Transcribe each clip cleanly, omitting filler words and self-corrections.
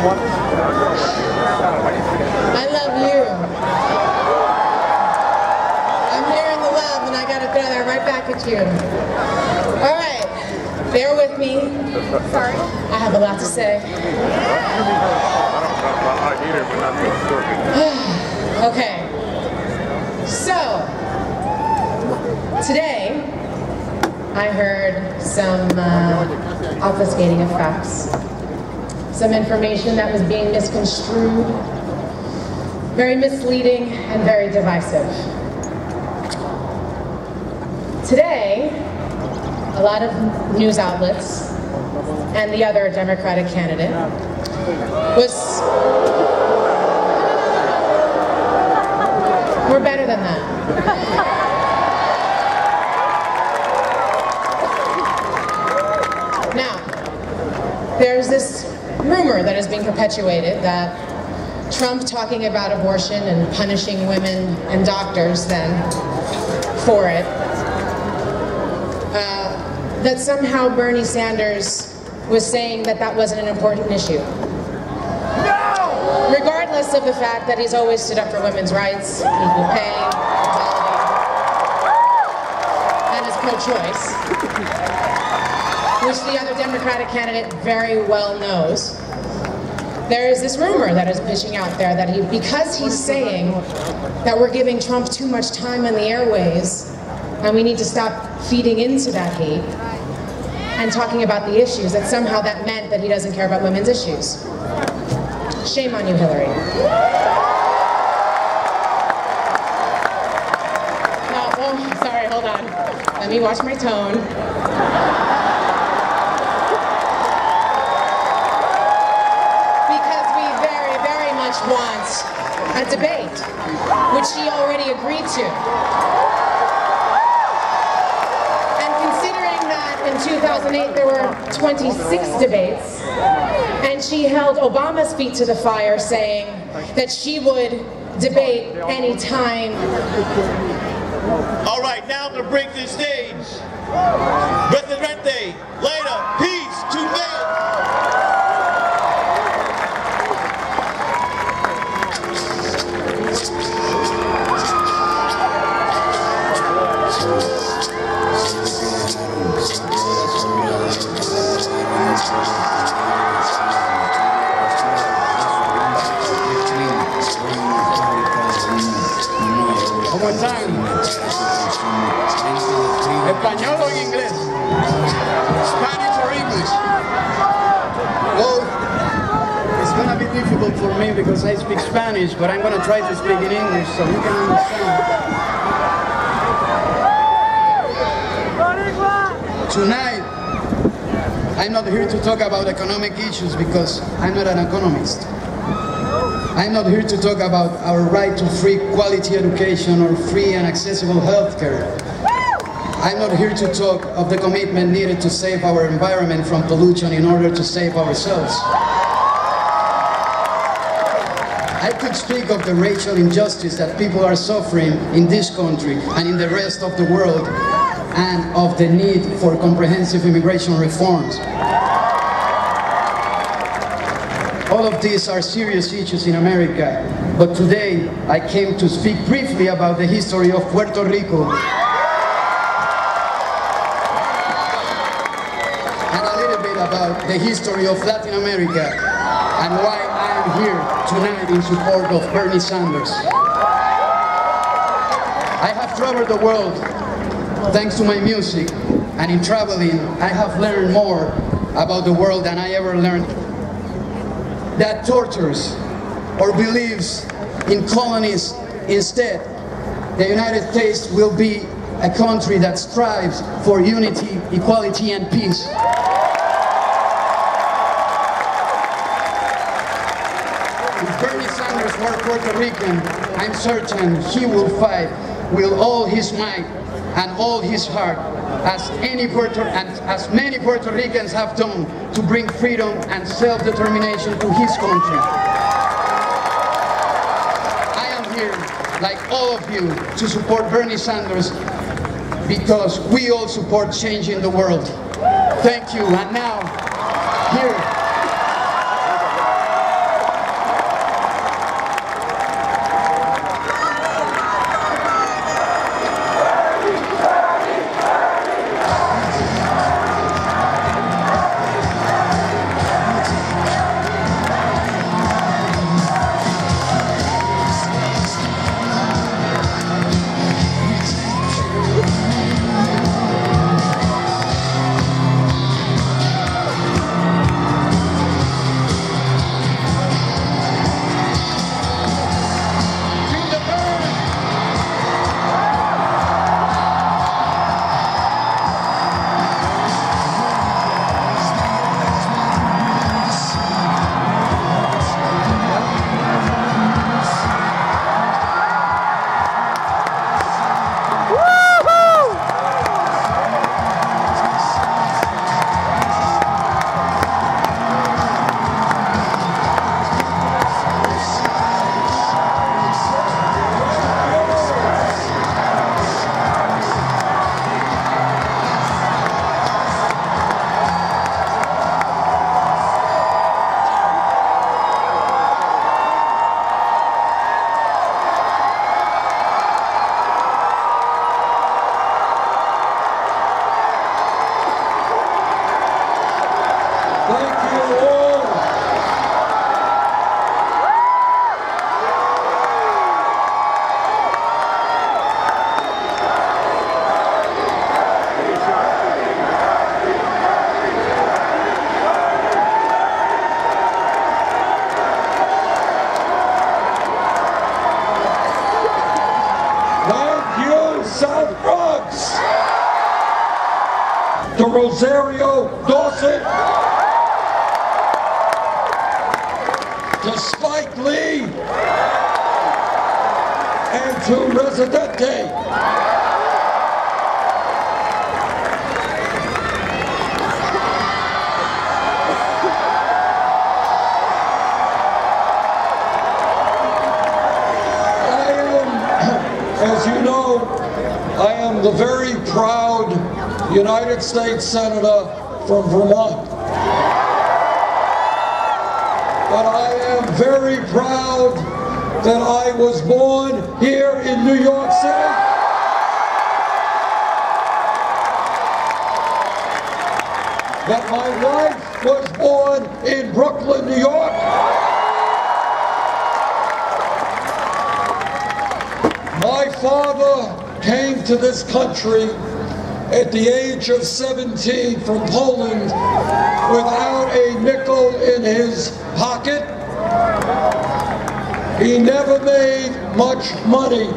I love you. I'm hearing the love and I gotta throw that right back at you. All right, bear with me. Sorry. I have a lot to say. Okay, so today I heard some obfuscating of facts, some information that was being misconstrued, very misleading and very divisive. Today, a lot of news outlets and the other Democratic candidate was... We're better than that. Now, there's this rumor that is being perpetuated that Trump talking about abortion and punishing women and doctors then for it, that somehow Bernie Sanders was saying that that wasn't an important issue. No! Regardless of the fact that he's always stood up for women's rights, equal pay, equality, and his pro-choice, which the other Democratic candidate very well knows. There is this rumor that is pushing out there that because he's saying that we're giving Trump too much time on the airways and we need to stop feeding into that hate and talking about the issues, that somehow that meant that he doesn't care about women's issues. Shame on you, Hillary. No, oh, sorry, hold on. Let me watch my tone. Want a debate, which she already agreed to. And considering that in 2008 there were 26 debates, and she held Obama's feet to the fire saying that she would debate any time. All right, now I'm going to break this stage. Residente, later, peace to men. ¿Cómo están? ¿Español o en inglés? Spanish or English? Well, it's gonna be difficult for me because I speak Spanish, but I'm gonna try to speak in English so you can understand. Tonight, I'm not here to talk about economic issues because I'm not an economist. I'm not here to talk about our right to free quality education or free and accessible health care. I'm not here to talk of the commitment needed to save our environment from pollution in order to save ourselves. I could speak of the racial injustice that people are suffering in this country and in the rest of the world, and of the need for comprehensive immigration reforms. All of these are serious issues in America, but today I came to speak briefly about the history of Puerto Rico and a little bit about the history of Latin America and why I am here tonight in support of Bernie Sanders. I have traveled the world thanks to my music, and in traveling I have learned more about the world than I ever learned. That tortures or believes in colonies instead. The United States will be a country that strives for unity, equality, and peace. If Bernie Sanders were Puerto Rican, I'm certain he will fight with all his might and all his heart, as many Puerto Ricans have done to bring freedom and self-determination to his country. I am here, like all of you, to support Bernie Sanders because we all support change in the world. Thank you, and now, here. Rosario, Dawson, to Spike Lee, and to Residente. As you know, I am the very proud United States Senator from Vermont. But I am very proud that I was born here in New York City. That my wife was born in Brooklyn, New York. My father came to this country at the age of 17 from Poland without a nickel in his pocket. He never made much money.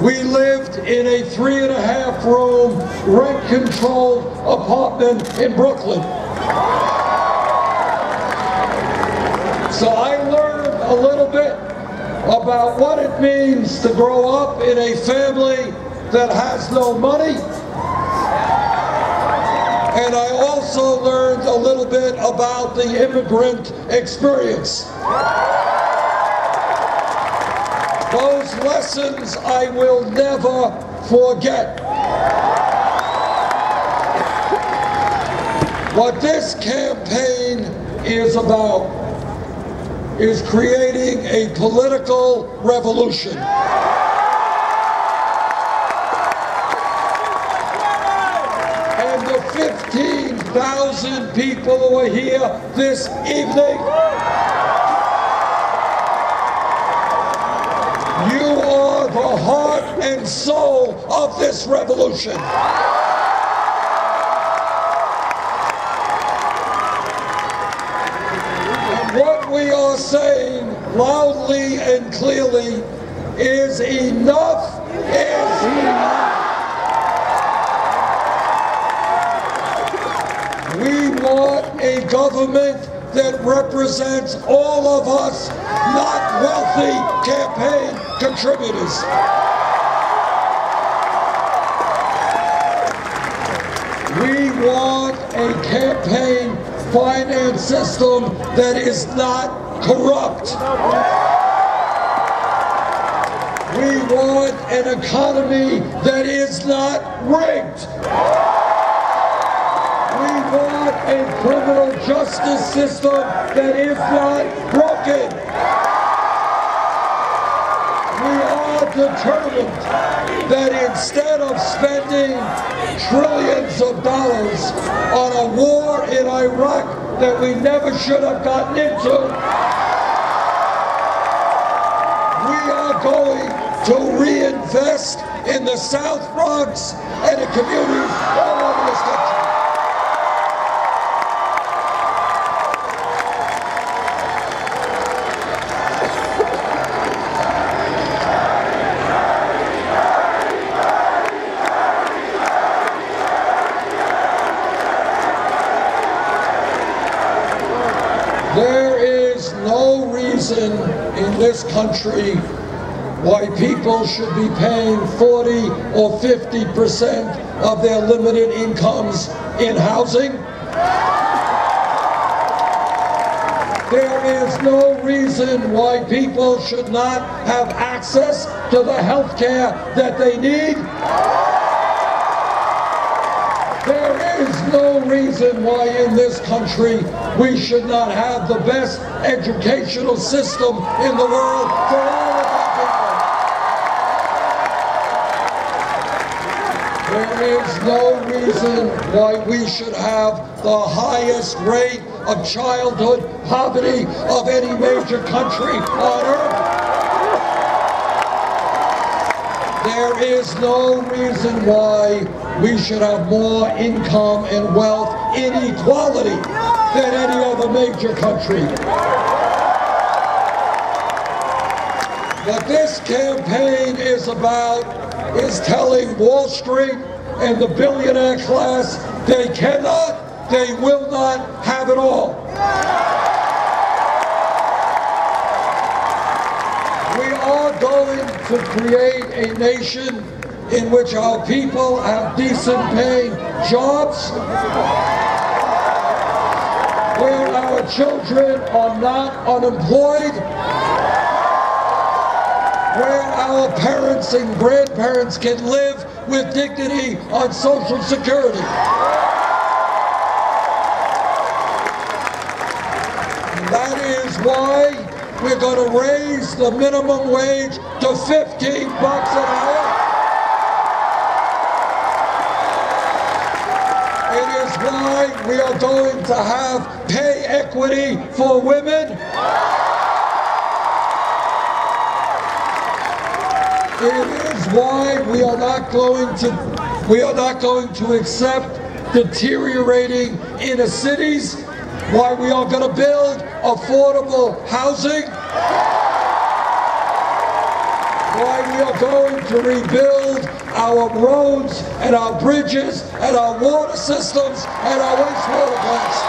We lived in a 3.5-room rent-controlled apartment in Brooklyn. So I learned a little bit about what it means to grow up in a family that has no money. And I also learned a little bit about the immigrant experience. Those lessons I will never forget. What this campaign is about is creating a political revolution. And the 15,000 people who are here this evening, you are the heart and soul of this revolution. What we are saying loudly and clearly is enough is enough. We want a government that represents all of us, not wealthy campaign contributors. We want a campaign finance system that is not corrupt. We want an economy that is not rigged. We want a criminal justice system that is not broken. We are determined that instead of spending trillions of dollars on a war in Iraq that we never should have gotten into, we are going to reinvest in the South Bronx and the communities all over this country. There is no reason in this country why people should be paying 40 or 50% of their limited incomes in housing. There is no reason why people should not have access to the health care that they need. There is no reason why in this country we should not have the best educational system in the world for all of our people. There is no reason why we should have the highest rate of childhood poverty of any major country on earth. There is no reason why we should have more income and wealth inequality than any other major country. What this campaign is about is telling Wall Street and the billionaire class They cannot, they will not have it all. We are going to create a nation in which our people have decent paying jobs, where our children are not unemployed, where our parents and grandparents can live with dignity on Social Security. And that is why we're going to raise the minimum wage to $15 an hour. It is why we are going to have pay equity for women. It is why we are not going to accept deteriorating inner cities, why we are going to build affordable housing, why we are going to rebuild our roads and our bridges and our water systems and our wastewater plants.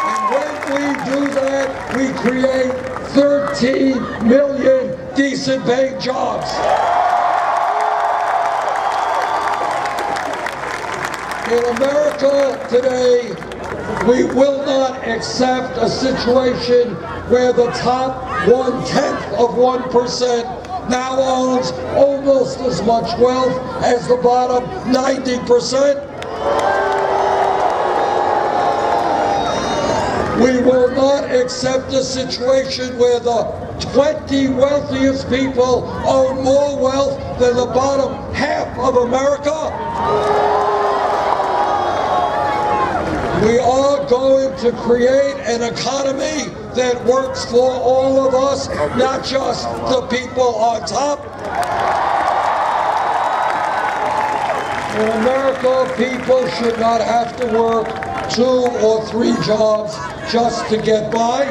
And when we do that, we create 13 million decent paying jobs. In America today, we will not accept a situation where the top 1/10% now owns almost as much wealth as the bottom 90%. We will not accept a situation where the 20 wealthiest people own more wealth than the bottom half of America. We are going to create an economy that works for all of us, not just the people on top. In America, people should not have to work 2 or 3 jobs just to get by.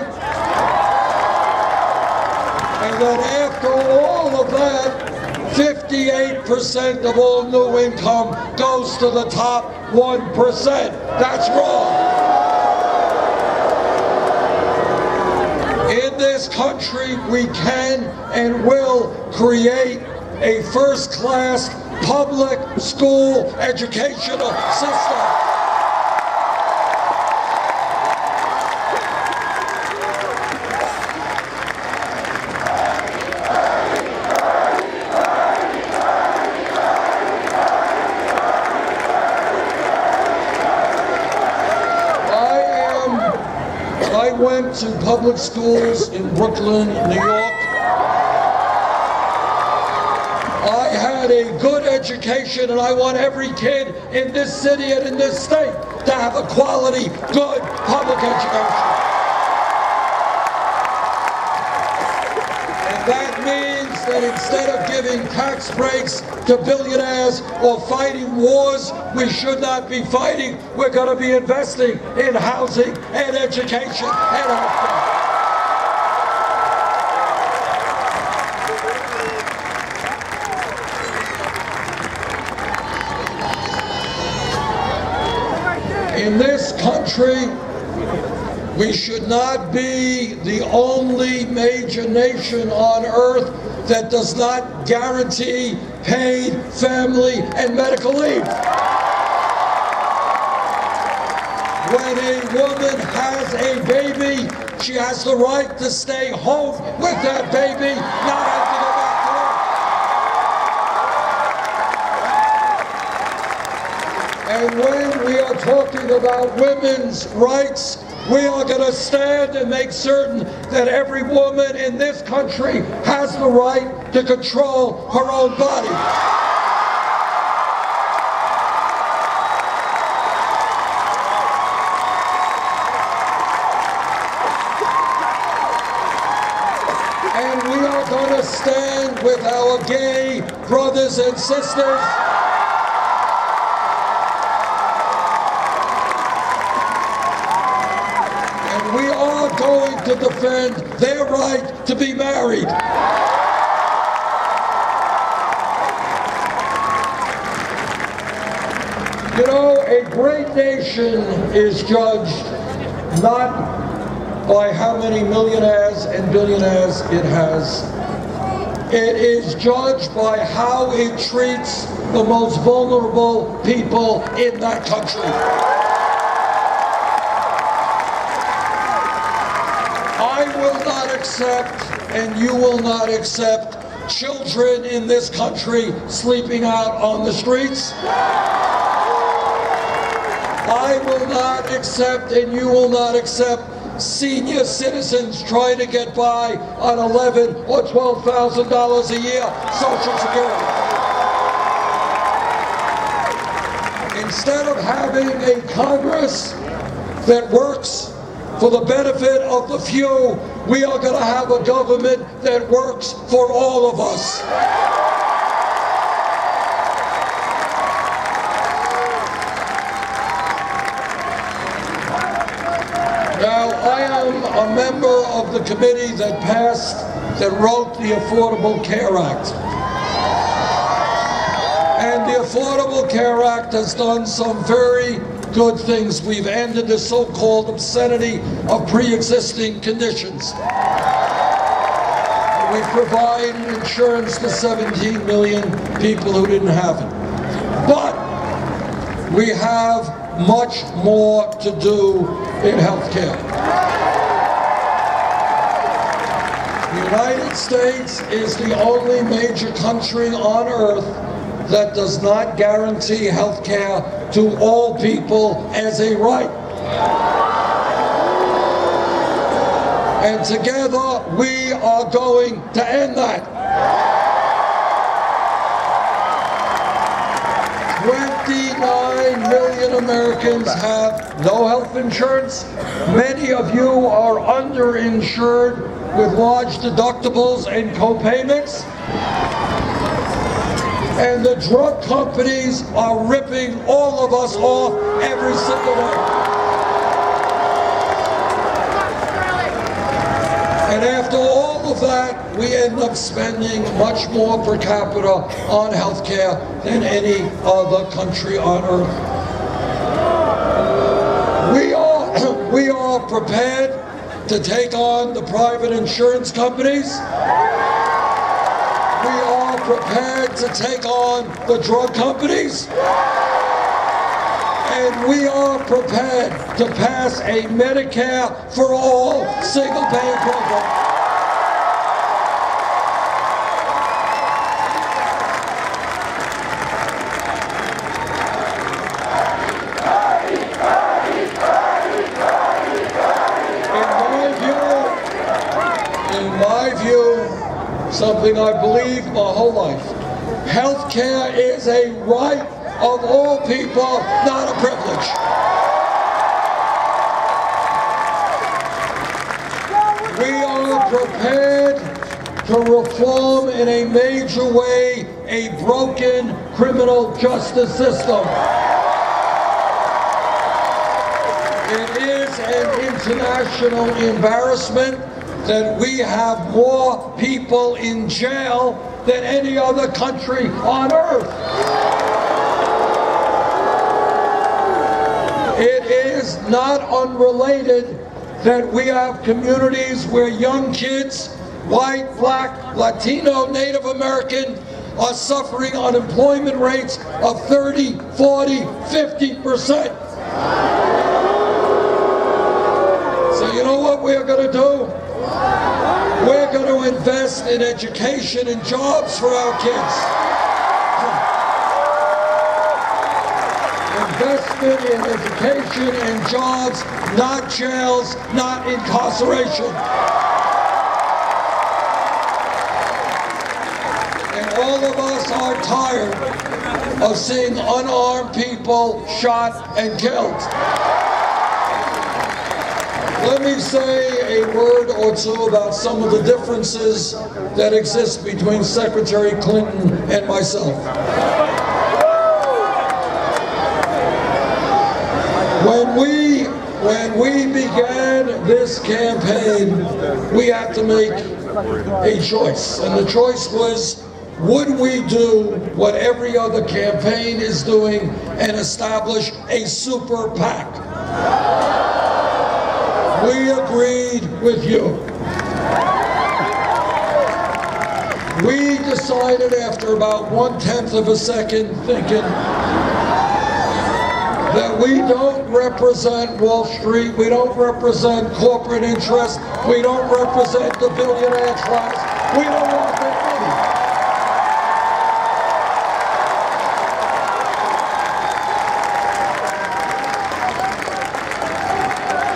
And then after all of that, 58% of all new income goes to the top 1%. That's wrong. In this country, we can and will create a first-class public school educational system. I went to public schools in Brooklyn, New York. I had a good education, and I want every kid in this city and in this state to have a quality, good public education. And that means that instead of giving tax breaks to billionaires or fighting wars we should not be fighting, we're going to be investing in housing and education and healthcare. In this country, we should not be the only major nation on earth that does not guarantee paid family and medical leave. When a woman has a baby, she has the right to stay home with that baby, not have to go back to work. And when we are talking about women's rights, we are going to stand and make certain that every woman in this country has the right to control her own body. And we are going to stand with our gay brothers and sisters. We are going to defend their right to be married. You know, a great nation is judged not by how many millionaires and billionaires it has. It is judged by how it treats the most vulnerable people in that country. I will not accept, and you will not accept, children in this country sleeping out on the streets. I will not accept, and you will not accept, senior citizens trying to get by on $11,000 or $12,000 a year Social Security. Instead of having a Congress that works for the benefit of the few, we are going to have a government that works for all of us. Now, I am a member of the committee that wrote the Affordable Care Act. And the Affordable Care Act has done some very good things. We've ended the so-called obscenity of pre-existing conditions. We provide insurance to 17 million people who didn't have it. But we have much more to do in healthcare. The United States is the only major country on earth that does not guarantee healthcare to all people as a right. And together we are going to end that. 29 million Americans have no health insurance. Many of you are underinsured with large deductibles and co-payments. And the drug companies are ripping all of us off every single day. And after all of that, we end up spending much more per capita on healthcare than any other country on earth. We are prepared to take on the private insurance companies. We are prepared to take on the drug companies. And we are prepared to pass a Medicare for all single-payer program. In my view, something I believe my whole life, healthcare is a right of all people, not a privilege. We are prepared to reform in a major way a broken criminal justice system. It is an international embarrassment that we have more people in jail than any other country on earth. It is not unrelated that we have communities where young kids, white, black, Latino, Native American, are suffering unemployment rates of 30, 40, 50%. So you know what we're going to do? We're going to invest in education and jobs for our kids. Investment in education and jobs, not jails, not incarceration. And all of us are tired of seeing unarmed people shot and killed. Let me say a word or two about some of the differences that exist between Secretary Clinton and myself. When we began this campaign, we had to make a choice. And the choice was, would we do what every other campaign is doing and establish a super PAC? We agreed with you. We decided after about 1/10 of a second thinking that we don't represent Wall Street, we don't represent corporate interests, we don't represent the billionaire class, we don't want their money.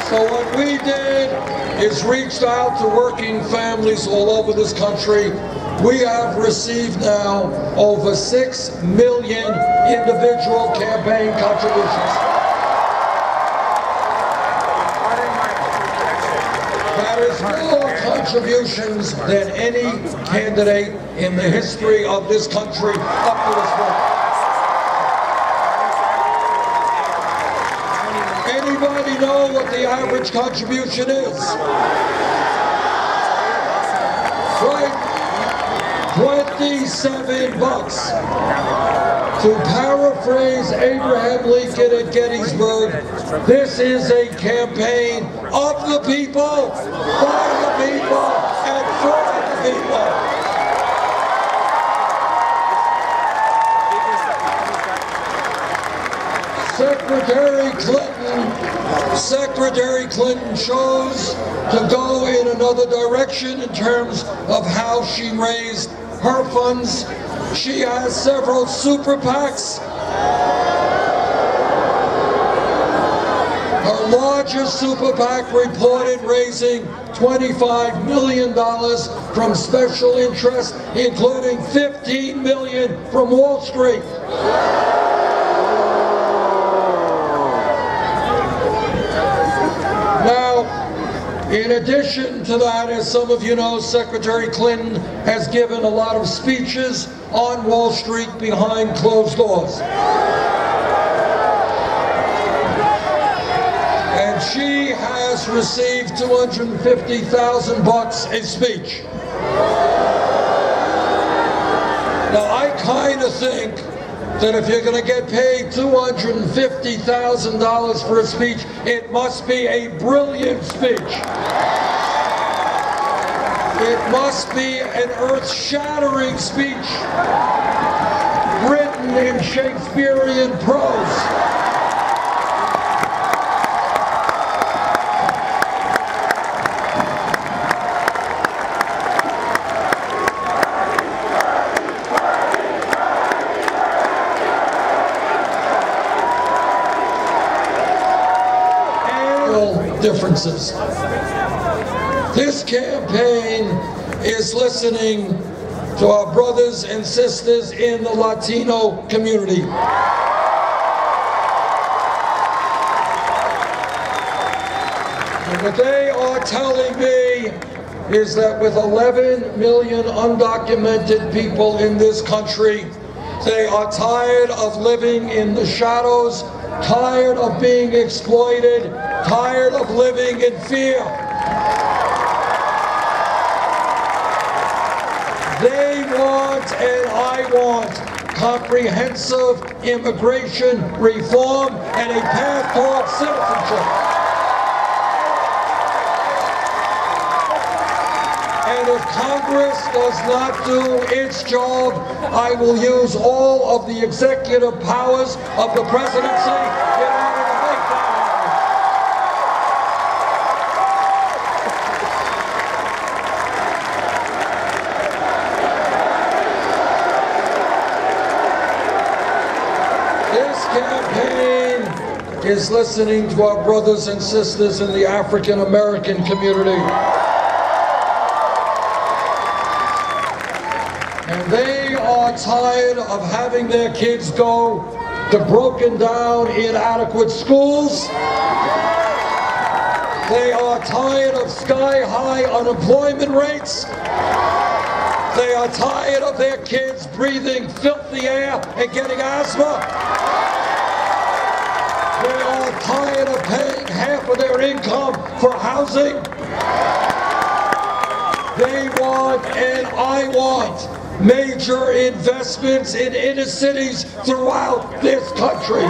So what we did is reached out to working families all over this country. We have received now over 6 million individual campaign contributions. That is more contributions than any candidate in the history of this country up to this point. Anybody know what the average contribution is? Right? $27. To paraphrase Abraham Lincoln at Gettysburg, this is a campaign of the people, by the people, and for the people. Secretary Clinton chose to go in another direction in terms of how she raised her funds. She has several super PACs. Her largest super PAC reported raising $25 million from special interests, including $15 million from Wall Street. In addition to that, as some of you know, Secretary Clinton has given a lot of speeches on Wall Street behind closed doors. And she has received $250,000 a speech. Now, I kind of think that if you're going to get paid $250,000 for a speech, it must be a brilliant speech. It must be an earth-shattering speech, written in Shakespearean prose. Differences. This campaign is listening to our brothers and sisters in the Latino community. And what they are telling me is that with 11 million undocumented people in this country, they are tired of living in the shadows, tired of being exploited, tired of living in fear. They want, and I want, comprehensive immigration reform and a path toward citizenship. And if Congress does not do its job, I will use all of the executive powers of the presidency in order to make that happen. This campaign is listening to our brothers and sisters in the African American community. And they are tired of having their kids go to broken down, inadequate schools. They are tired of sky-high unemployment rates. They are tired of their kids breathing filthy air and getting asthma. They are tired of paying half of their income for housing. They want, and I want, major investments in inner cities throughout this country.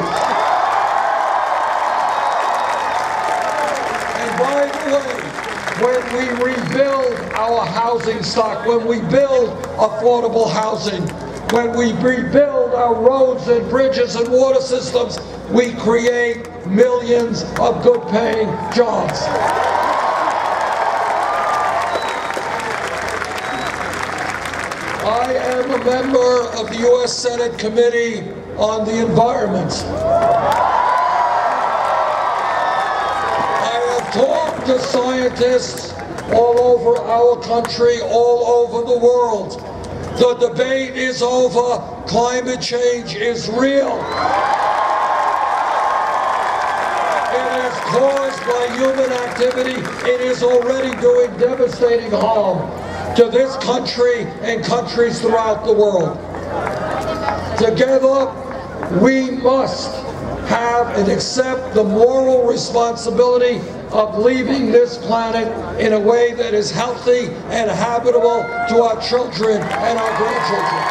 And by the way, when we rebuild our housing stock, when we build affordable housing, when we rebuild our roads and bridges and water systems, we create millions of good-paying jobs. I am a member of the U.S. Senate Committee on the Environment. I have talked to scientists all over our country, all over the world. The debate is over. Climate change is real. It is caused by human activity. It is already doing devastating harm to this country and countries throughout the world. Together, we must have and accept the moral responsibility of leaving this planet in a way that is healthy and habitable to our children and our grandchildren.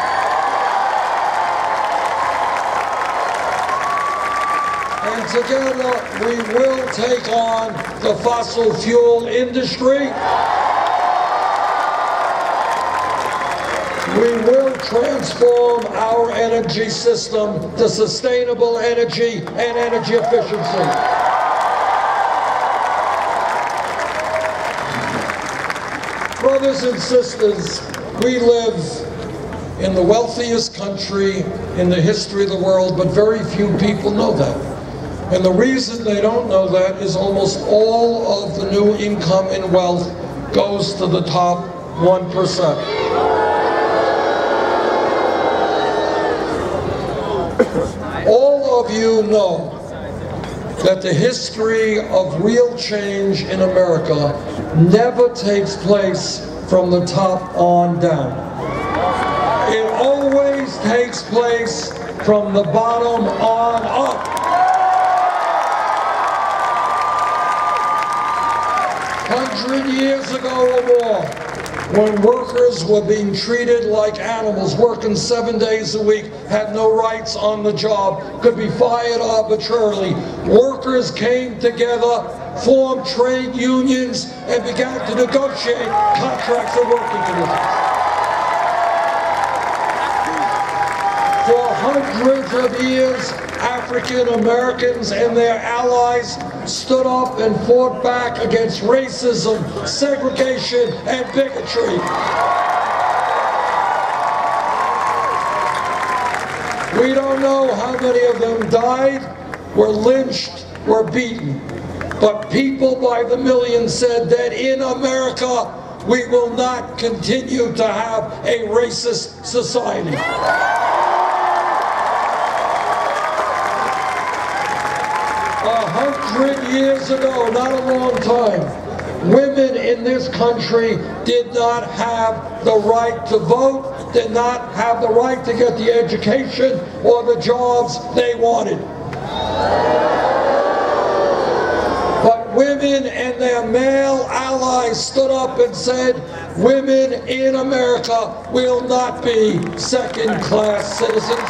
And together, we will take on the fossil fuel industry. We will transform our energy system to sustainable energy and energy efficiency. Brothers and sisters, we live in the wealthiest country in the history of the world, but very few people know that. And the reason they don't know that is almost all of the new income and wealth goes to the top 1%. All of you know that the history of real change in America never takes place from the top on down. It always takes place from the bottom on up. 100 years ago or more, when workers were being treated like animals, working 7 days a week, had no rights on the job, could be fired arbitrarily, workers came together, formed trade unions, and began to negotiate contracts and working conditions. For hundreds of years, African Americans and their allies stood up and fought back against racism, segregation, and bigotry. We don't know how many of them died, were lynched, were beaten. But people by the millions said that in America, we will not continue to have a racist society. 100 years ago, not a long time, women in this country did not have the right to vote, did not have the right to get the education or the jobs they wanted. But women and their male allies stood up and said, women in America will not be second-class citizens.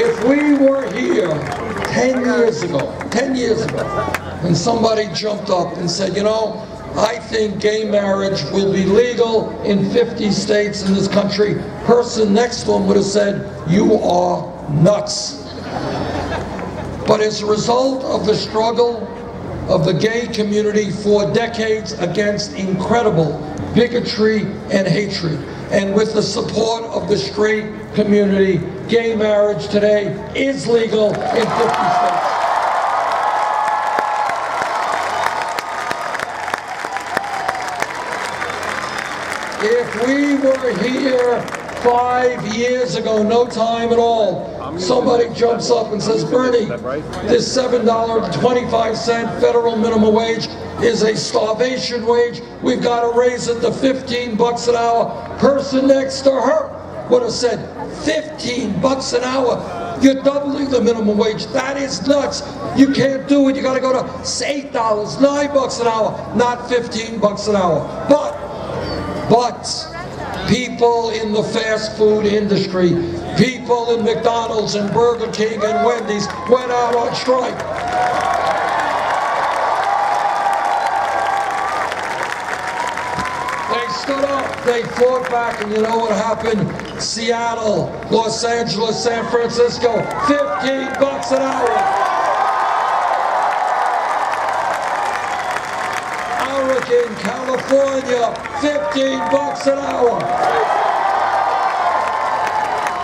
If we were here 10 years ago, and somebody jumped up and said, you know, I think gay marriage will be legal in 50 states in this country, person next to him would have said, you are nuts. But as a result of the struggle of the gay community for decades against incredible bigotry and hatred, and with the support of the straight community, gay marriage today is legal in 50 states. If we were here 5 years ago, no time at all, somebody jumps up and says, Bernie, this $7.25 federal minimum wage is a starvation wage. We've got to raise it to $15 an hour. Person next to her would have said $15 an hour. You're doubling the minimum wage. That is nuts. You can't do it. You got to go to $8, $9 an hour, not $15 an hour. But people in the fast food industry, people in McDonald's and Burger King and Wendy's went out on strike. They stood up, they fought back, and you know what happened? Seattle, Los Angeles, San Francisco, $15 an hour. Oregon, California, $15 an hour.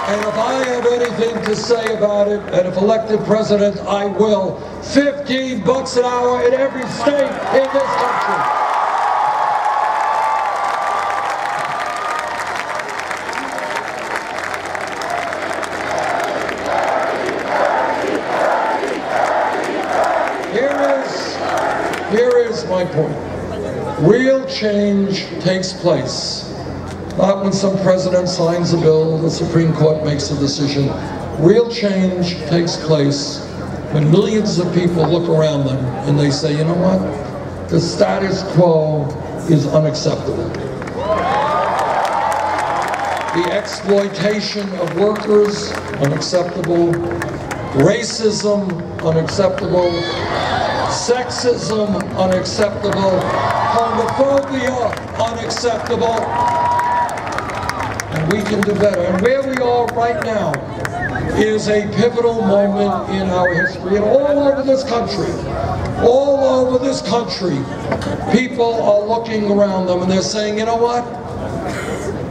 And if I have anything to say about it, and if elected president, I will, $15 an hour in every state in this country. Here is my point. Real change takes place. Not when some president signs a bill, the Supreme Court makes a decision. Real change takes place when millions of people look around them and they say, you know what? The status quo is unacceptable. The exploitation of workers, unacceptable. Racism, unacceptable. Sexism, unacceptable. Homophobia, unacceptable. And we can do better. And where we are right now is a pivotal moment in our history. And all over this country, people are looking around them and they're saying, you know what?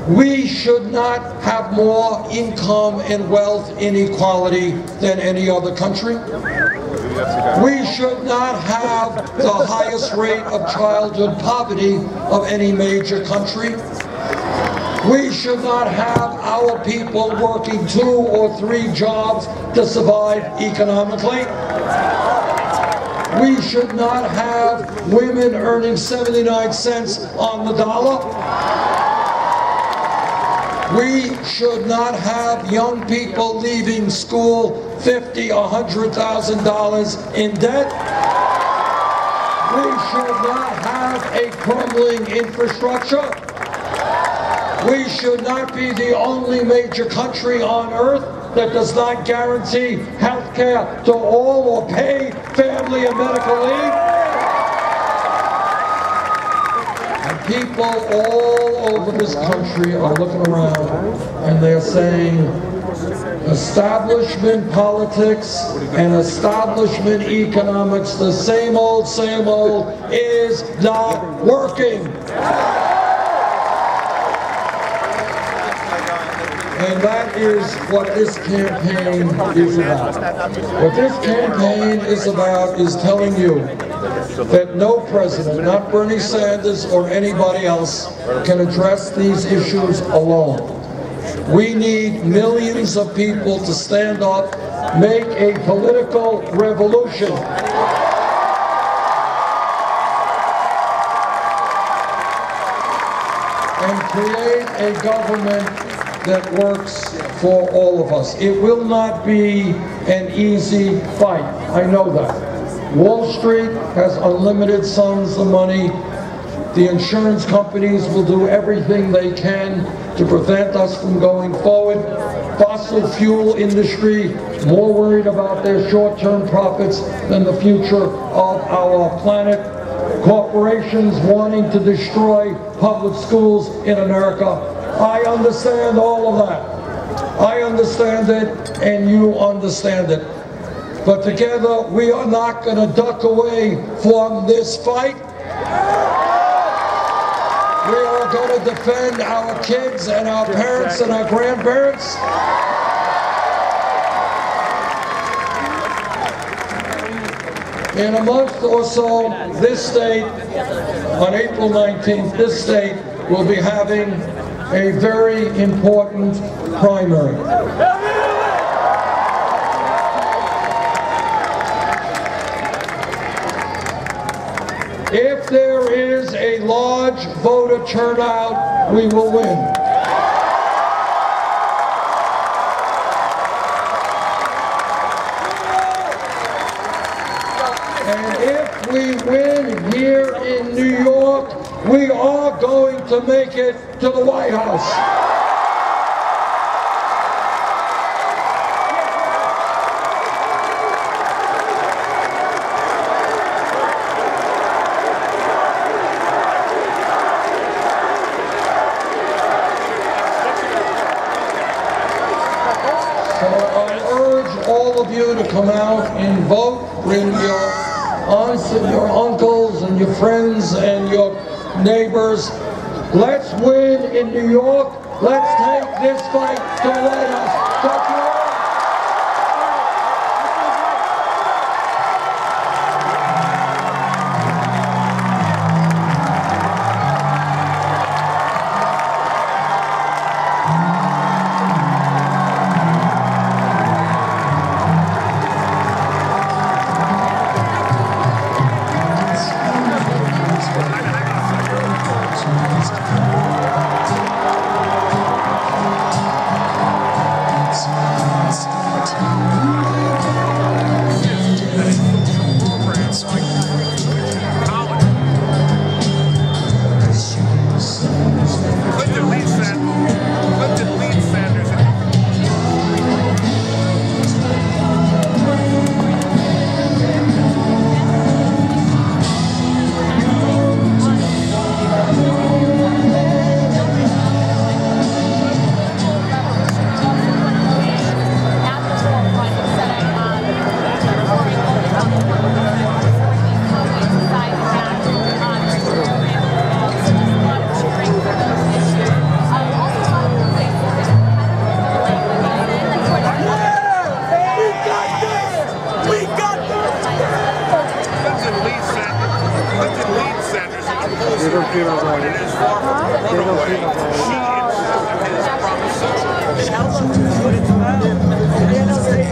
We should not have more income and wealth inequality than any other country. We should not have the highest rate of childhood poverty of any major country. We should not have our people working 2 or 3 jobs to survive economically. We should not have women earning 79 cents on the dollar. We should not have young people leaving school $50,000 or $100,000 in debt. We should not have a crumbling infrastructure. We should not be the only major country on earth that does not guarantee health care to all or pay family and medical leave. People all over this country are looking around and they're saying establishment politics and establishment economics, the same old, is not working. And that is what this campaign is about. What this campaign is about is telling you that no president, not Bernie Sanders or anybody else, can address these issues alone. We need millions of people to stand up, make a political revolution. And create a government that works for all of us. It will not be an easy fight, I know that. Wall Street has unlimited sums of money. The insurance companies will do everything they can to prevent us from going forward. Fossil fuel industry, more worried about their short-term profits than the future of our planet. Corporations wanting to destroy public schools in America. I understand all of that. I understand it, and you understand it. But together, we are not going to duck away from this fight. We are going to defend our kids and our parents and our grandparents. In a month or so, this state, on April 19th, this state will be having a very important primary. If there is a large voter turnout, we will win. are going to make it to the White House. All of you to come out and vote. Bring your aunts and your uncles and your friends and your neighbors. Let's win in New York. Let's take this fight to the White House. Talk to you all. They don't